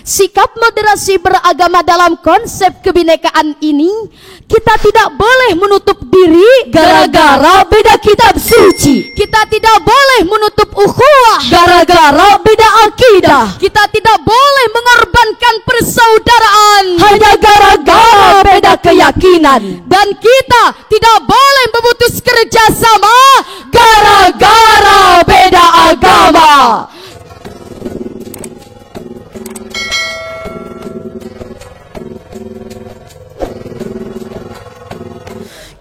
sikap moderasi beragama dalam konsep kebinekaan ini, kita tidak boleh menutup diri gara-gara beda kitab suci. Kita tidak boleh menutup ukhuwah gara-gara beda akidah. Kita tidak boleh mengorbankan persaudaraan hanya gara-gara beda keyakinan. Dan kita tidak boleh memutus kerjasama gara-gara beda agama.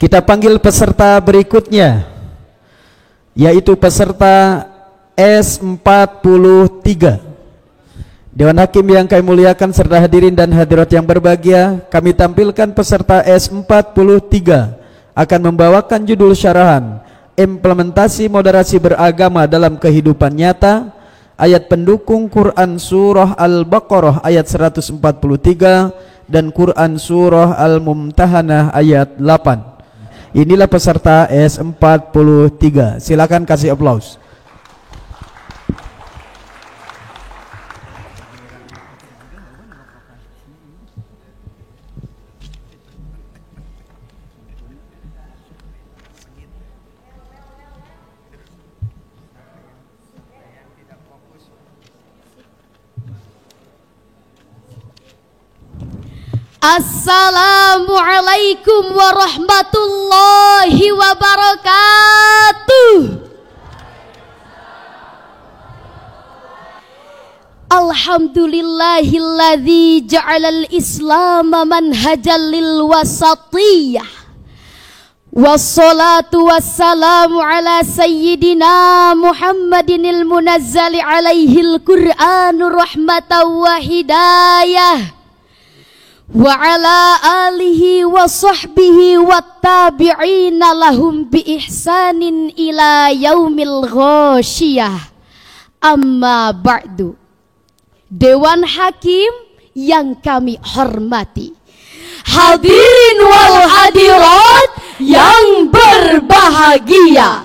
Kita panggil peserta berikutnya, yaitu peserta S43. Dewan Hakim yang kami muliakan serta hadirin dan hadirat yang berbahagia, kami tampilkan peserta S43 akan membawakan judul syarahan Implementasi Moderasi Beragama dalam Kehidupan Nyata, ayat pendukung Quran Surah Al-Baqarah ayat 143 dan Quran Surah Al-Mumtahanah ayat 8. Inilah peserta S43. Silakan kasih aplaus. Assalamualaikum warahmatullahi wabarakatuh. Alhamdulillahilladzi ja'alal islama manhajal lil wasatiyah. Wassalatu wassalamu ala sayyidina Muhammadinil munazzali alaihil Qur'anur rahmatan wa hidayah. Wa ala alihi wa sahbihi wa tabi'ina lahum bi ihsanin ila yaumil ghasyiyah. Amma ba'du. Dewan Hakim yang kami hormati, hadirin wal hadirat yang berbahagia,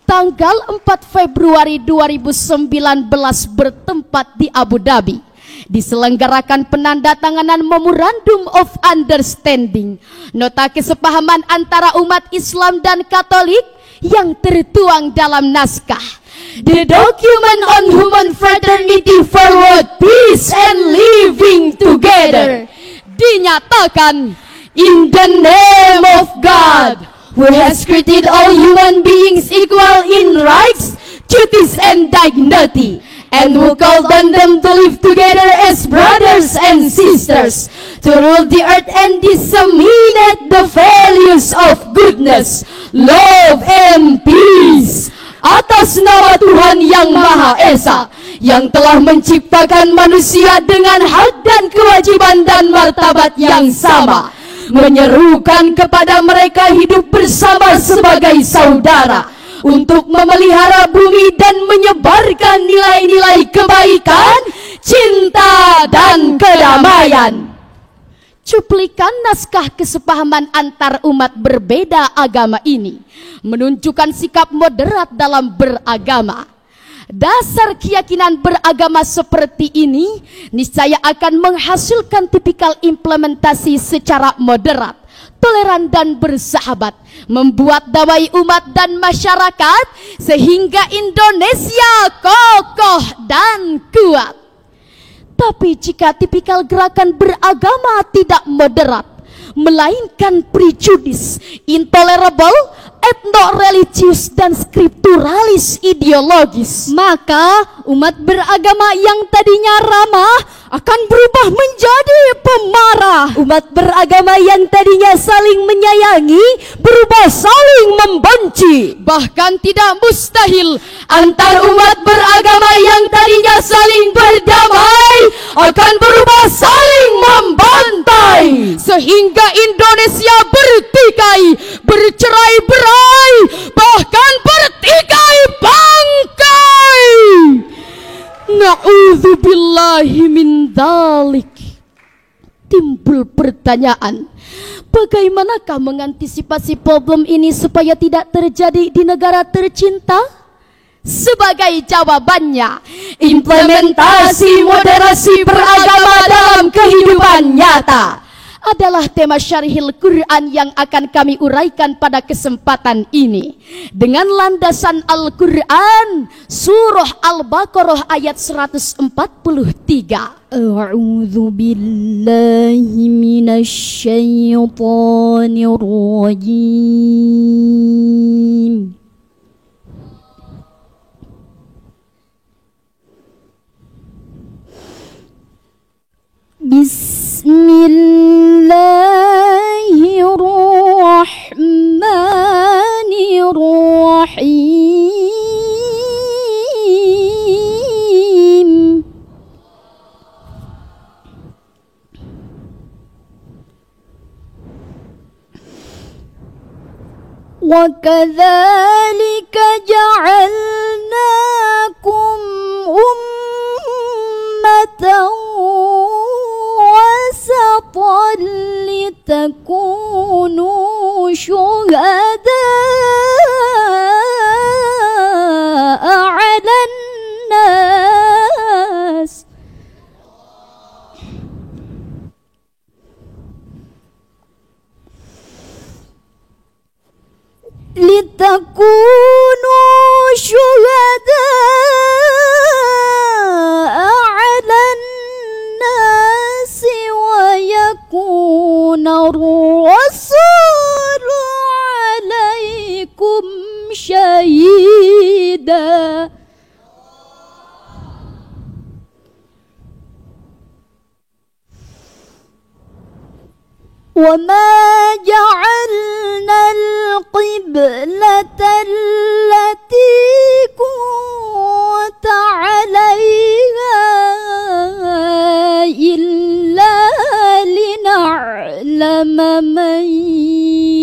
tanggal 4 Februari 2019 bertempat di Abu Dhabi diselenggarakan penandatanganan Memorandum of Understanding, nota kesepahaman antara umat Islam dan Katolik yang tertuang dalam naskah The Document on Human Fraternity for World Peace and Living Together. Dinyatakan, in the name of God, who has created all human beings equal in rights, duties and dignity, and who called on them to live together as brothers and sisters, to rule the earth and disseminate the values of goodness, love, and peace. Atas nama Tuhan yang Maha Esa, yang telah menciptakan manusia dengan hak dan kewajiban dan martabat yang sama, menyerukan kepada mereka hidup bersama sebagai saudara, untuk memelihara bumi dan menyebarkan nilai-nilai kebaikan, cinta, dan kedamaian. Cuplikan naskah kesepahaman antar umat berbeda agama ini menunjukkan sikap moderat dalam beragama. Dasar keyakinan beragama seperti ini niscaya akan menghasilkan tipikal implementasi secara moderat, toleran dan bersahabat, membuat damai umat dan masyarakat sehingga Indonesia kokoh dan kuat. Tapi jika tipikal gerakan beragama tidak moderat, melainkan prejudis, intolerable, etno-religius dan skripturalis ideologis, maka umat beragama yang tadinya ramah akan berubah menjadi pemarah. Umat beragama yang tadinya saling menyayangi berubah saling membenci. Bahkan tidak mustahil antar umat beragama yang tadinya saling berdamai akan berubah saling membantai, sehingga Indonesia bertikai, bercerai-berai, bahkan bertikai bangkai. Na'udzubillahi min dzalik. Timbul pertanyaan, bagaimanakah mengantisipasi problem ini supaya tidak terjadi di negara tercinta? Sebagai jawabannya, implementasi moderasi beragama dalam kehidupan nyata adalah tema syarihil Quran yang akan kami uraikan pada kesempatan ini dengan landasan Al-Quran surah Al-Baqarah ayat 143. A'udzu billahi minasy syaithanir rajim. Bismillahirrahmanirrahim. Wa kadzalika ja'alnakum ummatan wasatan litakunu syuhada'a 'alan nas. Litakunu syuhada'a 'alan nasi wa yakuna ar-rasulu 'alaikum syahida. وَمَا جَعَلْنَا الْقِبْلَةَ الَّتِي كُنْتَ عَلَيْهَا إِلَّا لِنَعْلَمَ مَنْ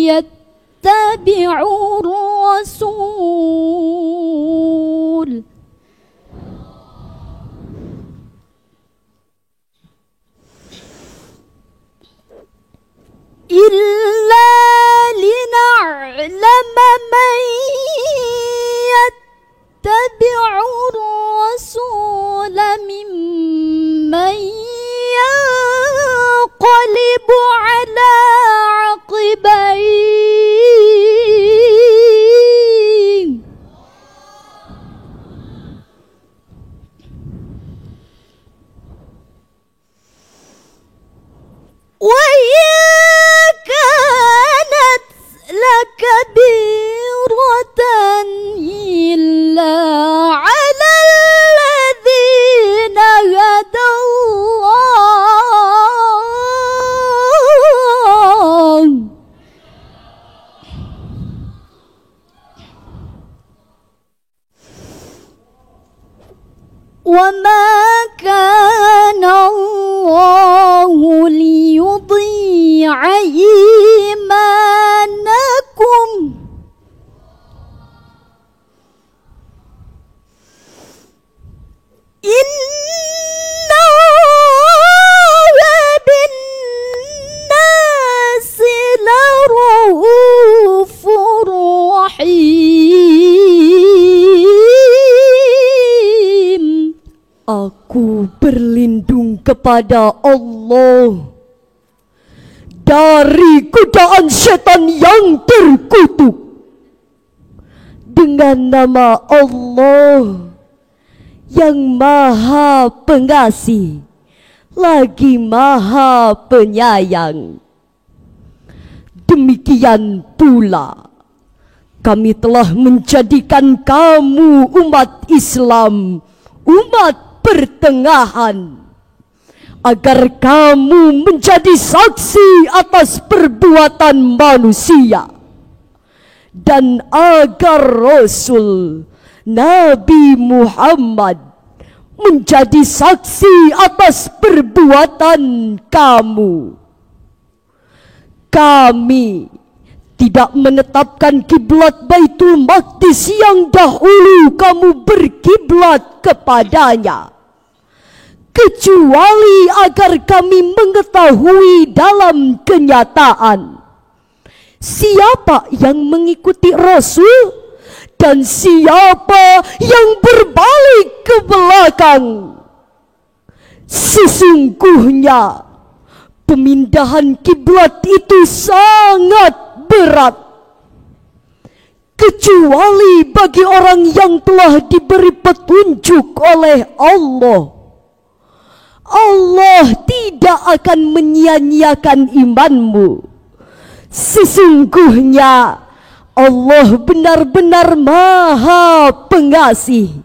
يَتَّبِعُ الرَّسُولَ إِلَّا لِنَعْلَمَ مَنْ يَتَّبِعُ الرَّسُولَ مِمَّنْ يَنْقَلِبُ عَلَى عَقِبَيْهِ كانت لكبيرة إلا على الذين هدى الله وما كان الله ليضيع إيمانكم إن الله بالناس لرؤوف رحيم. Aku berlindung kepada Allah dari godaan setan yang terkutuk dengan nama Allah yang Maha Pengasih lagi Maha Penyayang. Demikian pula kami telah menjadikan kamu umat Islam umat pertengahan agar kamu menjadi saksi atas perbuatan manusia dan agar Rasul Nabi Muhammad menjadi saksi atas perbuatan kamu. Kami tidak menetapkan kiblat Baitul Maqdis yang dahulu kamu berkiblat kepadanya, kecuali agar kami mengetahui dalam kenyataan siapa yang mengikuti Rasul Dan siapa yang berbalik ke belakang, sesungguhnya pemindahan kiblat itu sangat berat, kecuali bagi orang yang telah diberi petunjuk oleh Allah. Allah tidak akan menyia-nyiakan imanmu. Sesungguhnya Allah benar-benar Maha Pengasih,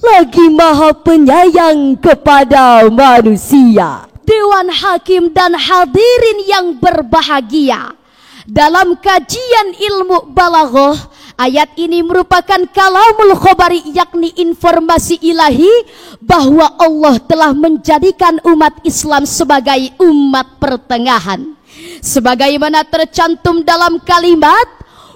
lagi Maha Penyayang kepada manusia. Dewan Hakim dan hadirin yang berbahagia, dalam kajian ilmu balaghah, ayat ini merupakan kalamul khobari, yakni informasi ilahi bahwa Allah telah menjadikan umat Islam sebagai umat pertengahan. Sebagaimana tercantum dalam kalimat,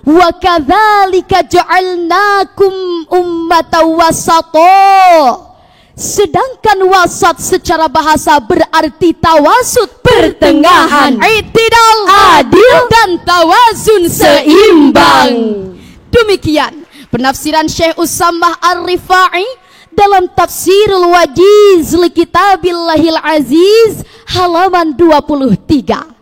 wa kadzalika ja'alnakum ummatan wasata. Sedangkan wasat secara bahasa berarti tawasud, pertengahan, i'tidal, adil, dan tawazun, seimbang. Demikian penafsiran Syekh Usamah Ar-Rifai dalam Tafsirul Wajiz li Kitabillahil Aziz halaman 23.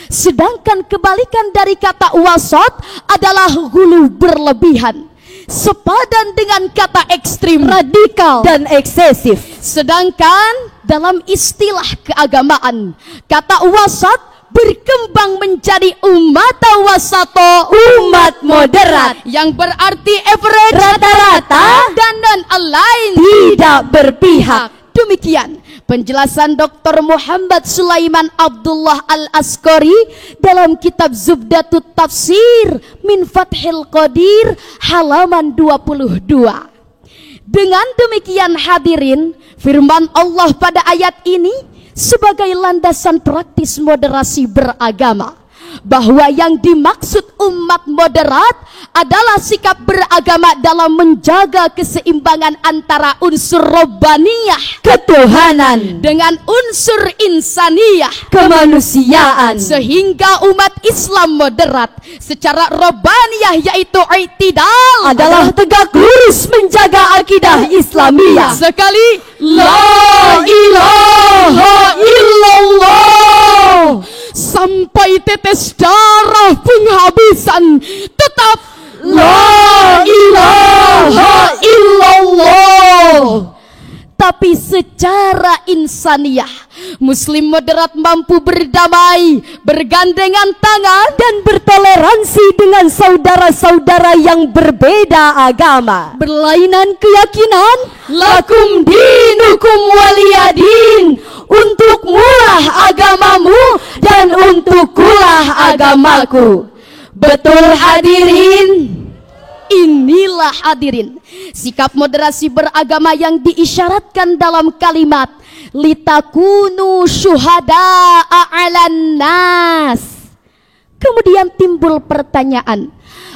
Sedangkan kebalikan dari kata wasat adalah ghulu, berlebihan, sepadan dengan kata ekstrim, radikal, dan eksesif. Sedangkan dalam istilah keagamaan, kata wasat berkembang menjadi umat wasato, umat moderat, yang berarti average, rata-rata, dan non-aligned, tidak berpihak. Demikian penjelasan Dr. Muhammad Sulaiman Abdullah Al-Askari dalam kitab Zubdatut Tafsir min Fathil Qadir halaman 22. Dengan demikian hadirin, firman Allah pada ayat ini sebagai landasan praktis moderasi beragama, bahwa yang dimaksud umat moderat adalah sikap beragama dalam menjaga keseimbangan antara unsur robbaniyah, ketuhanan, dengan unsur insaniyah, kemanusiaan, sehingga umat Islam moderat secara robbaniyah yaitu i'tidal adalah tegak lurus menjaga akidah Islamiyah. Sekali la ilaha illallah sampai tetes darah penghabisan, tetap la ilaha illallah. Tapi secara insaniah, Muslim moderat mampu berdamai, bergandengan tangan, dan bertoleransi dengan saudara-saudara yang berbeda agama, berlainan keyakinan. Lakum dinukum waliyadin, untukmulah agamamu dan untukkulah agamaku. Betul hadirin? Inilah hadirin sikap moderasi beragama yang diisyaratkan dalam kalimat litakunu syuhada'a 'alan nas. Kemudian timbul pertanyaan,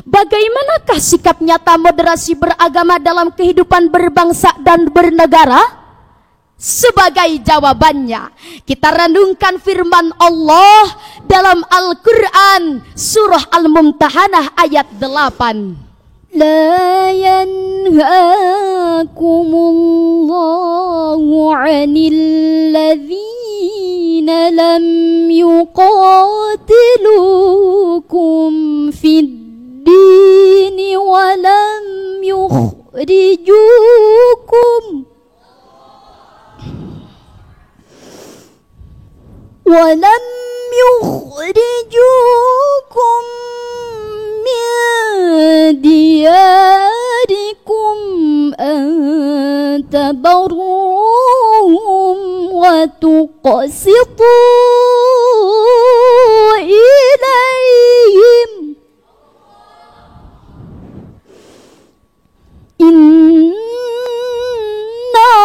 bagaimanakah sikap nyata moderasi beragama dalam kehidupan berbangsa dan bernegara? Sebagai jawabannya, kita renungkan firman Allah dalam Al-Quran surah Al-Mumtahanah ayat 8. La yanhaakumullahu 'anil ladzina lam yuqatilukum fid dini wa lam yukhrijukum walam yukhrijukum min diyarikum an tabarruhum wa tuqsitu ilayhim inna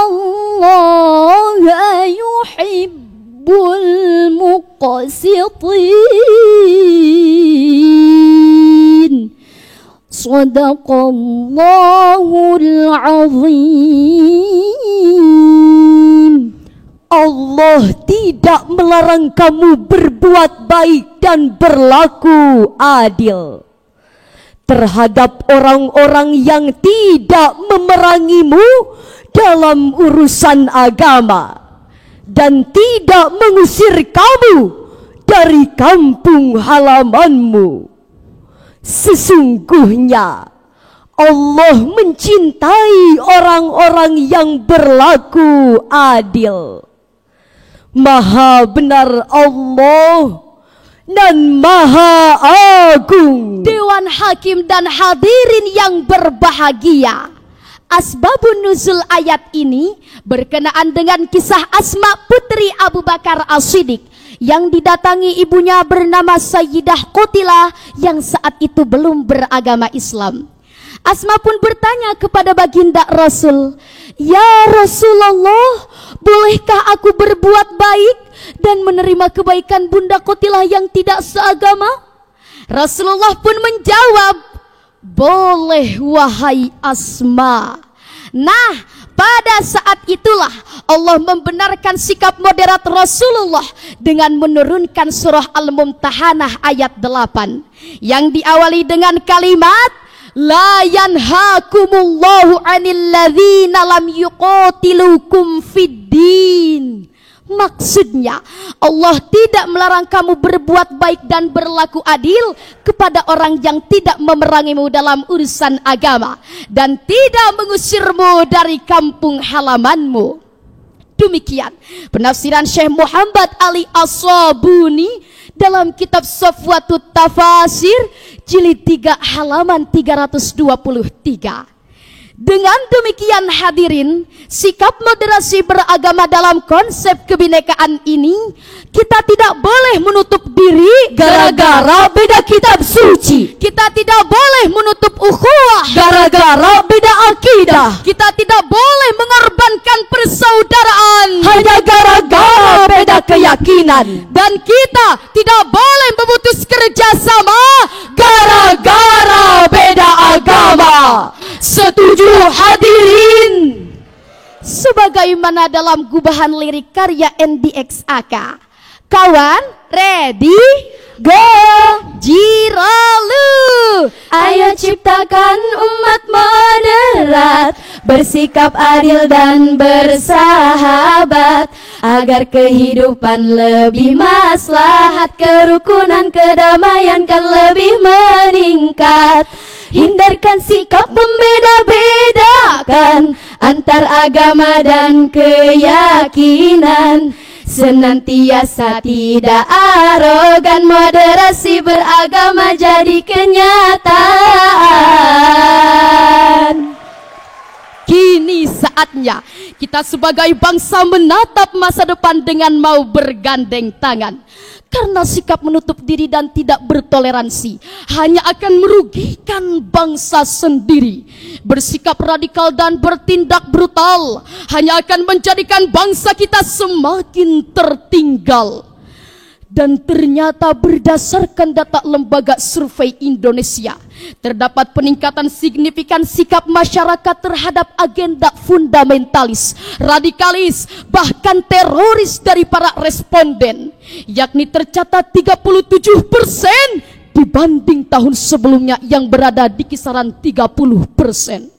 Allaha yuhibbul muqsitin. Sadaqallahul azim. Allah tidak melarang kamu berbuat baik dan berlaku adil, terhadap orang-orang yang tidak memerangimu dalam urusan agama dan tidak mengusir kamu dari kampung halamanmu. Sesungguhnya Allah mencintai orang-orang yang berlaku adil. Maha benar Allah dan Maha Agung. Dewan Hakim dan hadirin yang berbahagia, asbabun nuzul ayat ini berkenaan dengan kisah Asma putri Abu Bakar As-Siddiq yang didatangi ibunya bernama Sayyidah Qutilah yang saat itu belum beragama Islam. Asma pun bertanya kepada baginda Rasul, "Ya Rasulullah, bolehkah aku berbuat baik dan menerima kebaikan Bunda Qutilah yang tidak seagama?" Rasulullah pun menjawab, "Boleh wahai Asma." Nah, pada saat itulah Allah membenarkan sikap moderat Rasulullah dengan menurunkan surah Al-Mumtahanah ayat 8 yang diawali dengan kalimat La yanhakumullahu 'anil ladzina lam yuqatilukum fid-din. Maksudnya Allah tidak melarang kamu berbuat baik dan berlaku adil kepada orang yang tidak memerangimu dalam urusan agama dan tidak mengusirmu dari kampung halamanmu. Demikian penafsiran Syekh Muhammad Ali As-Sabuni dalam kitab Safwatut Tafasir jilid 3 halaman 323. Dengan demikian hadirin, sikap moderasi beragama dalam konsep kebinekaan ini kita tidak boleh menutup diri gara-gara beda kitab suci. Kita tidak boleh menutup ukhuwah gara-gara beda akidah. Kita tidak boleh mengorbankan persaudaraan hanya gara-gara beda keyakinan. Dan kita tidak boleh memutus kerjasama gara-gara beda agama. Setuju hadirin? Sebagaimana dalam gubahan lirik karya NDXAK. Kawan, ready, go, Jiralu. Ayo ciptakan umat moderat, bersikap adil dan bersahabat, agar kehidupan lebih maslahat, kerukunan kedamaian kan lebih meningkat. Hindarkan sikap membeda-bedakan antar agama dan keyakinan. Senantiasa tidak arogan, moderasi beragama jadi kenyataan. Kini saatnya kita sebagai bangsa menatap masa depan dengan mau bergandeng tangan. Karena sikap menutup diri dan tidak bertoleransi hanya akan merugikan bangsa sendiri. Bersikap radikal dan bertindak brutal hanya akan menjadikan bangsa kita semakin tertinggal. Dan ternyata berdasarkan data lembaga survei Indonesia, terdapat peningkatan signifikan sikap masyarakat terhadap agenda fundamentalis, radikalis, bahkan teroris dari para responden, yakni tercatat 37% dibanding tahun sebelumnya yang berada di kisaran 30%.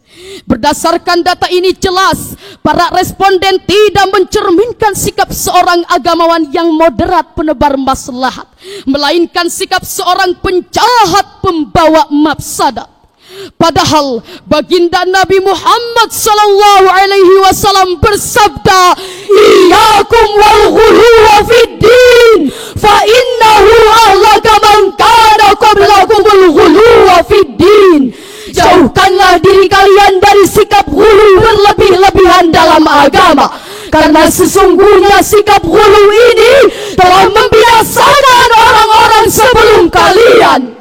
Berdasarkan data ini jelas, para responden tidak mencerminkan sikap seorang agamawan yang moderat penebar maslahat, melainkan sikap seorang penjahat pembawa mafsadat. Padahal baginda Nabi Muhammad SAW bersabda, "Iyyakum wal ghuluwa fid din, fa innahu ahlaka man kana qablakumul ghuluwa fid din." Jauhkanlah diri kalian dari sikap ghulu berlebih-lebihan dalam agama, karena sesungguhnya sikap ghulu ini telah membinasakan orang-orang sebelum kalian.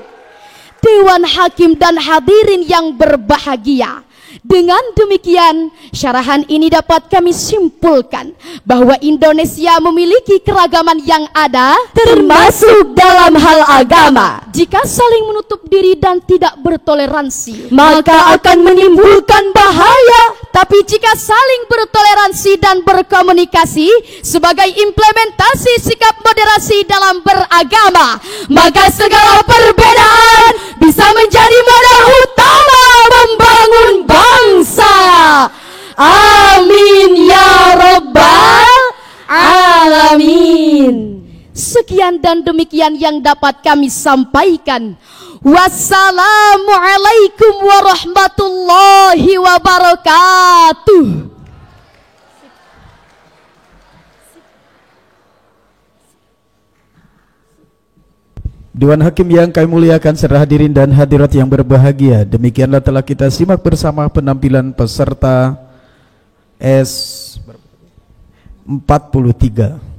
Dewan Hakim dan hadirin yang berbahagia, dengan demikian syarahan ini dapat kami simpulkan bahwa Indonesia memiliki keragaman yang ada, termasuk dalam hal agama. Jika saling menutup diri dan tidak bertoleransi, maka akan menimbulkan bahaya. Tapi jika saling bertoleransi dan berkomunikasi sebagai implementasi sikap moderasi dalam beragama, maka segala perbedaan bisa menjadi modal Amin. Sekian dan demikian yang dapat kami sampaikan. Wassalamualaikum warahmatullahi wabarakatuh. Dewan Hakim yang kami muliakan serta hadirin dan hadirat yang berbahagia, demikianlah telah kita simak bersama penampilan peserta S43.